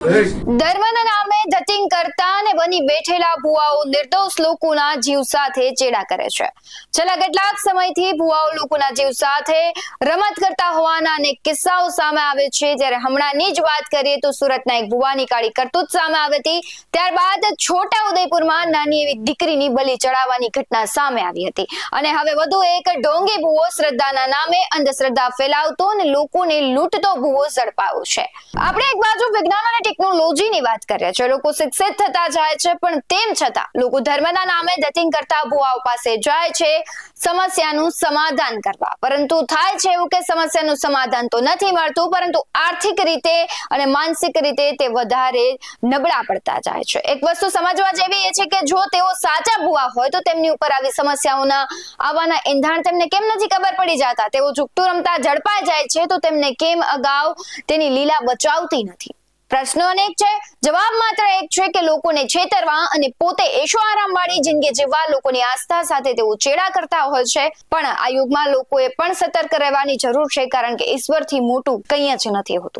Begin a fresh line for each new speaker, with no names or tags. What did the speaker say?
ધર્મના નામે ધતિંગ કરતા અને બની બેઠેલા ભુવાઓ નિર્દોષ લોકોના જીવ સાથે ચેડા કરે છે. છેલ્લા કેટલાક સમયથી ભુવાઓ લોકોના જીવ સાથે રમત કરતા હોવાના અનેક કિસ્સાઓ સામે આવે છે. જ્યારે હમણાંની જ વાત કરીએ તો સુરતના એક ભુવાની કાળી કરતૂત સામે આવી હતી. ત્યારબાદ છોટા ઉદેપુરમાં નાની એવી દીકરીની બલિ ચડાવવાની ઘટના સામે આવી હતી અને હવે વધુ એક ઢોંગી ભુવો શ્રદ્ધાના નામે અંધશ્રદ્ધા ફેલાવતો અને લોકોને લૂંટતો ભુવો ઝડપાયો છે. આપણે એક બાજુ વિજ્ઞાન અને ટેકનોલોજીની વાત કરીએ છીએ. લોકો શિક્ષિત થતા જાય છે, પણ તેમ છતાં લોકો ધર્મના નામે ધતિંગ કરતા ભુવાઓ પાસે જાય છે સમસ્યાનું સમાધાન કરવા. પરંતુ થાય છે એવું કે સમસ્યાનું સમાધાન તો નથી મળતું, પરંતુ આર્થિક રીતે અને માનસિક રીતે તે વધારે નબળા પડતા જાય છે. એક વસ્તુ સમજવા જેવી એ છે કે જો તેઓ સાચા ભુવા હોય તો તેમની ઉપર આવી સમસ્યાઓના આવવાના એંધાણ તેમને કેમ નથી ખબર પડી જતા? તેઓ જુગતું રમતા ઝડપાઈ જાય છે તો તેમને કેમ અગાઉ તેની લીલા બચાવતી નથી? પ્રશ્નો અનેક છે, જવાબ માત્ર એક છે કે લોકોને છેતરવા અને પોતે એશો આરામ વાળી જિંદગી જીવવા લોકોની આસ્થા સાથે તેઓ ચેડા કરતા હોય છે. પણ આ યુગમાં લોકોએ પણ સતર્ક રહેવાની જરૂર છે, કારણ કે ઈશ્વરથી મોટું કંઈ જ નથી હોતું.